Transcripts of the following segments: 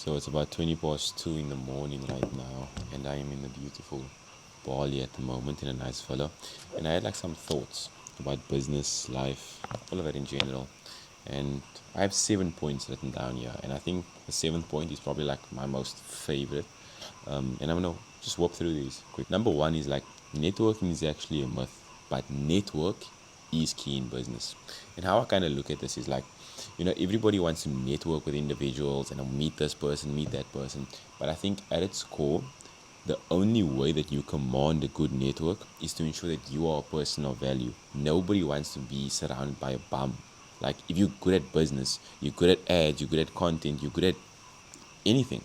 So it's about 20 past 2 in the morning right now, and I am in the beautiful Bali at the moment in a nice villa. And I had like some thoughts about business, life, all of it in general. And I have 7 points written down here, and I think the seventh point is probably like my most favorite. And I'm gonna just walk through these quick. Number one is like networking is actually a myth, but network is key in business. And how I kind of look at this is like, everybody wants to network with individuals and meet this person, meet that person. But I think at its core, the only way that you command a good network is to ensure that you are a person of value. Nobody wants to be surrounded by a bum. Like, if you're good at business, you're good at ads, you're good at content, you're good at anything,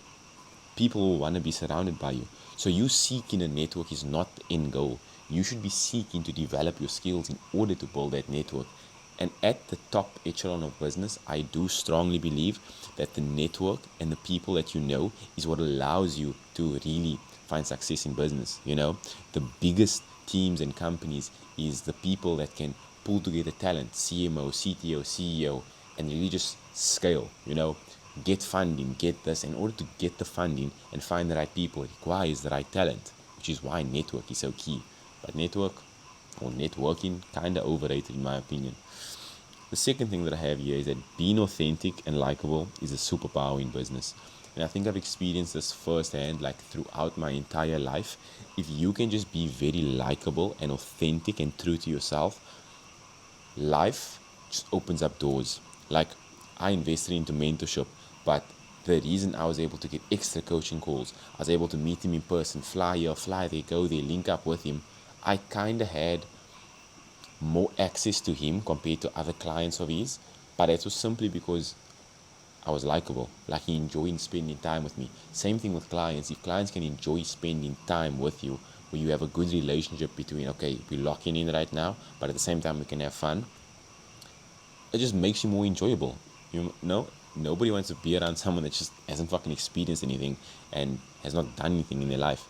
people will want to be surrounded by you. So you seeking a network is not the end goal. You should be seeking to develop your skills in order to build that network. And at the top echelon of business, I do strongly believe that the network and the people that you know is what allows you to really find success in business. The biggest teams and companies is the people that can pull together talent, CMO, CTO, CEO, and really just scale, get funding, get this. In order to get the funding and find the right people, it requires the right talent, which is why network is so key. But network or networking, kind of overrated in my opinion. The second thing that I have here is that being authentic and likable is a superpower in business. And I think I've experienced this firsthand, like throughout my entire life. If you can just be very likable and authentic and true to yourself, life just opens up doors. Like, I invested into mentorship, but the reason I was able to get extra coaching calls, I was able to meet him in person, fly here, fly there, go there, link up with him. I kind of had more access to him compared to other clients of his, but it was simply because I was likable. Like, he enjoyed spending time with me. Same thing with clients. If clients can enjoy spending time with you, where you have a good relationship between, okay, we're locking in right now, but at the same time we can have fun, it just makes you more enjoyable. Nobody wants to be around someone that just hasn't fucking experienced anything and has not done anything in their life.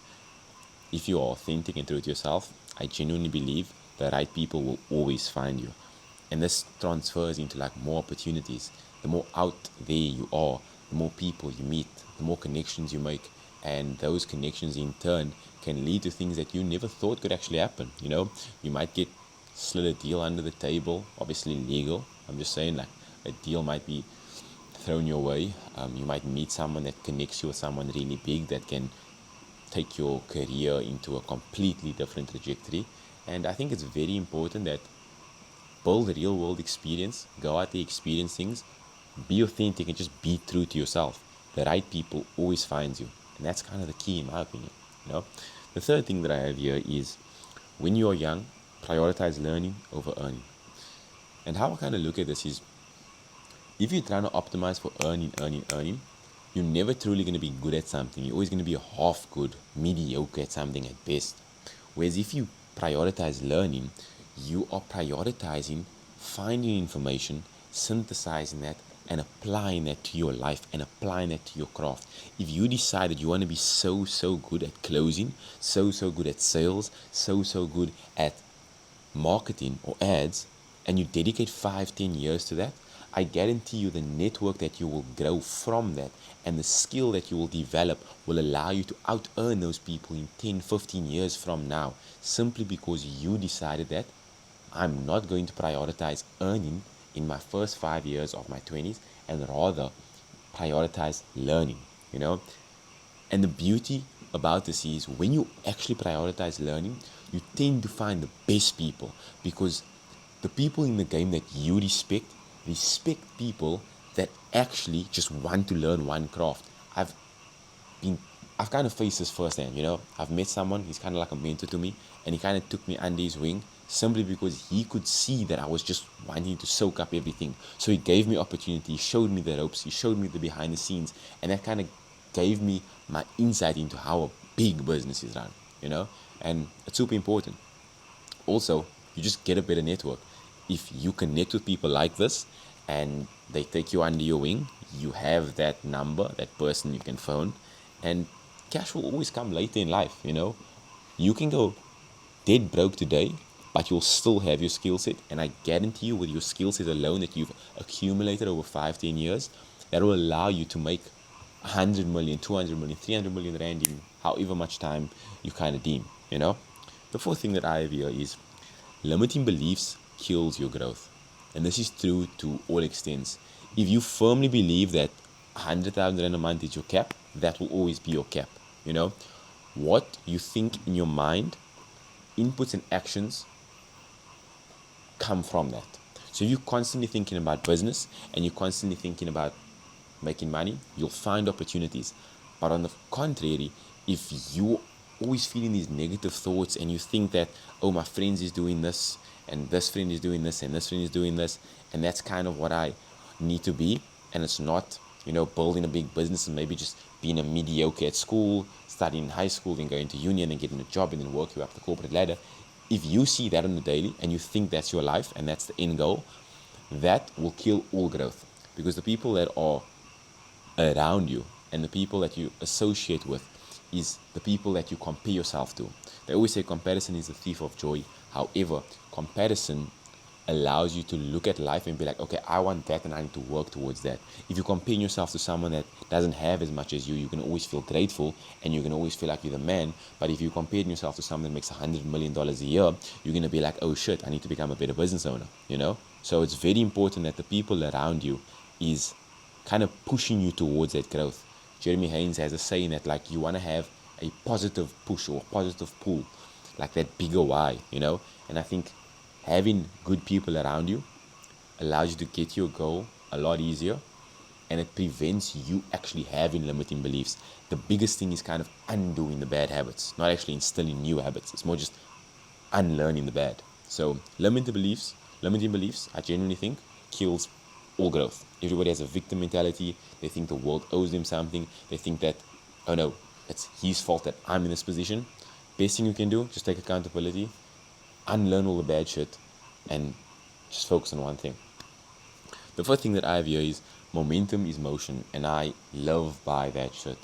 If you are authentic and true to yourself, I genuinely believe the right people will always find you. And this transfers into like more opportunities. The more out there you are, the more people you meet, the more connections you make. And those connections in turn can lead to things that you never thought could actually happen. You might get slid a deal under the table, obviously legal. I'm just saying, like, a deal might be thrown your way. You might meet someone that connects you with someone really big that can take your career into a completely different trajectory. And I think it's very important that build a real world experience, go out there, experience things, be authentic, and just be true to yourself. The right people always finds you, and that's kind of the key in my opinion. The third thing that I have here is, when you're young, prioritize learning over earning. And how I kind of look at this is, if you're trying to optimize for earning, you're never truly going to be good at something. You're always going to be half good, mediocre at something at best. Whereas if you prioritize learning, you are prioritizing finding information, synthesizing that, and applying that to your life and applying that to your craft. If you decide that you want to be so good at closing, so good at sales, so good at marketing or ads, and you dedicate 5-10 years to that, I guarantee you the network that you will grow from that and the skill that you will develop will allow you to out earn those people in 10-15 years from now, simply because you decided that I'm not going to prioritize earning in my first 5 years of my 20s and rather prioritize learning. And the beauty about this is, when you actually prioritize learning, you tend to find the best people, because the people in the game that you respect people that actually just want to learn one craft. I've kind of faced this firsthand. I've met someone, he's kind of like a mentor to me, and he kind of took me under his wing simply because he could see that I was just wanting to soak up everything. So he gave me opportunity, he showed me the ropes, he showed me the behind the scenes, and that kind of gave me my insight into how a big business is run. And it's super important. Also, you just get a better network. If you connect with people like this and they take you under your wing, you have that number, that person you can phone, and cash will always come later in life. You can go dead broke today, but you'll still have your skill set. And I guarantee you, with your skill set alone that you've accumulated over 5-10 years, that will allow you to make 100 million, 200 million, 300 million rand in however much time you kind of deem, you know? The fourth thing that I have here is limiting beliefs kills your growth. And this is true to all extents. If you firmly believe that 100,000 rand a month is your cap, that will always be your cap, you know? What you think in your mind, inputs and actions come from that. So if you're constantly thinking about business and you're constantly thinking about making money, you'll find opportunities. But on the contrary, if you always feeling these negative thoughts and you think that, oh, my friend is doing this and this friend is doing this and this friend is doing this, and that's kind of what I need to be, and it's not, building a big business and maybe just being a mediocre at school, studying in high school, then going to uni and then getting a job and then work you up the corporate ladder. If you see that on the daily and you think that's your life and that's the end goal, that will kill all growth, because the people that are around you and the people that you associate with is the people that you compare yourself to. They always say comparison is the thief of joy. However, comparison allows you to look at life and be like, okay, I want that and I need to work towards that. If you compare yourself to someone that doesn't have as much as you can always feel grateful and you can always feel like you're the man. But if you compare yourself to someone that makes $100 million a year, you're going to be like, oh shit, I need to become a better business owner, So it's very important that the people around you is kind of pushing you towards that growth. Jeremy Haynes has a saying that, like, you want to have a positive push or positive pull, like that bigger why, And I think having good people around you allows you to get your goal a lot easier, and it prevents you actually having limiting beliefs. The biggest thing is kind of undoing the bad habits, not actually instilling new habits. It's more just unlearning the bad. So limiting beliefs, I genuinely think kills all growth. Everybody has a victim mentality. They think the world owes them something. They think that, oh no, it's his fault that I'm in this position. Best thing you can do, just take accountability, unlearn all the bad shit, and just focus on one thing. The first thing that I have here is momentum is motion, and I love by that shit.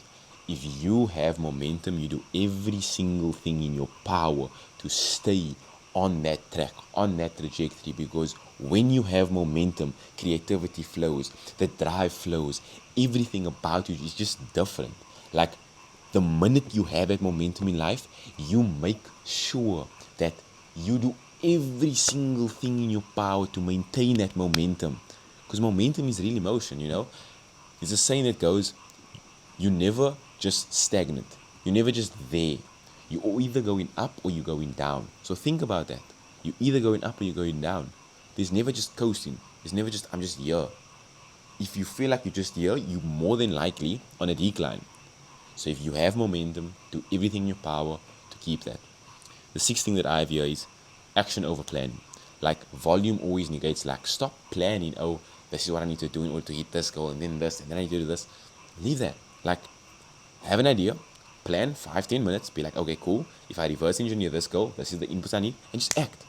If you have momentum, you do every single thing in your power to stay on that track, on that trajectory, because when you have momentum, creativity flows, the drive flows, everything about you is just different. Like, the minute you have that momentum in life, you make sure that you do every single thing in your power to maintain that momentum, because momentum is really motion. There's a saying that goes, you're never just stagnant, you're never just there. You're either going up or you're going down. So think about that. You're either going up or you're going down. There's never just coasting. There's never just, I'm just here. If you feel like you're just here, you're more than likely on a decline. So if you have momentum, do everything in your power to keep that. The sixth thing that I have here is action over planning. Like, volume always negates like, stop planning. Oh, this is what I need to do in order to hit this goal, and then this, and then I need to do this. Leave that. Like, have an idea, plan 5-10 minutes, be like, okay, cool, if I reverse engineer this goal, this is the inputs I need, and just act.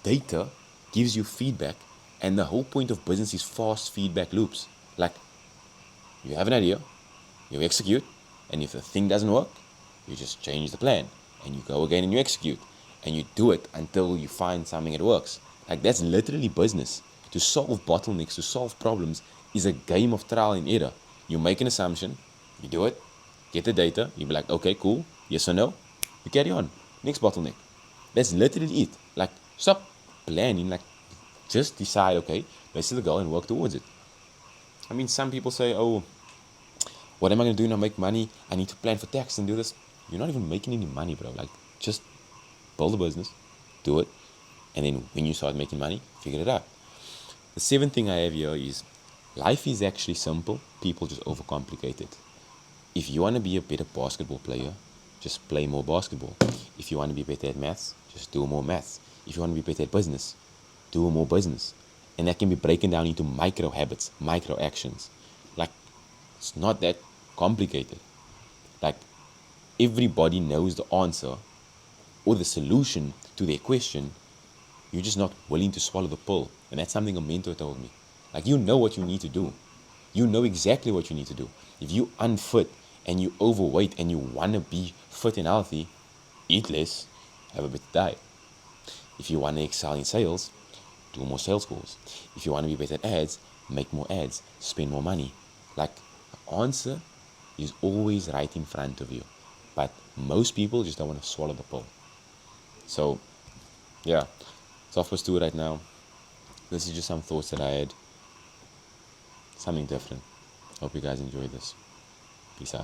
Data gives you feedback, and the whole point of business is fast feedback loops. Like, you have an idea, you execute, and if the thing doesn't work, you just change the plan, and you go again and you execute, and you do it until you find something that works. Like, that's literally business. To solve bottlenecks, to solve problems, is a game of trial and error. You make an assumption, you do it, get the data, you be like, okay, cool, yes or no, you carry on, next bottleneck. That's literally it. Like, stop planning, like, just decide, okay, this is the goal and work towards it. I mean, some people say, oh, what am I going to do now, make money, I need to plan for tax and do this. You're not even making any money, bro. Like, just build a business, do it, and then when you start making money, figure it out. The seventh thing I have here is, life is actually simple, people just overcomplicate it. If you want to be a better basketball player, just play more basketball. If you want to be better at maths, just do more maths. If you want to be better at business, do more business. And that can be broken down into micro habits, micro actions. Like, it's not that complicated. Like, everybody knows the answer or the solution to their question. You're just not willing to swallow the pill. And that's something a mentor told me. Like, you know what you need to do. You know exactly what you need to do. If you unfit and you overweight and you want to be fit and healthy, eat less, have a better diet. If you want to excel in sales, do more sales calls. If you want to be better at ads, make more ads, spend more money. Like, The answer is always right in front of you. But most people just don't want to swallow the pill. So, yeah, it's off past 2 right now. This is just some thoughts that I had. Something different. Hope you guys enjoy this. Peace out.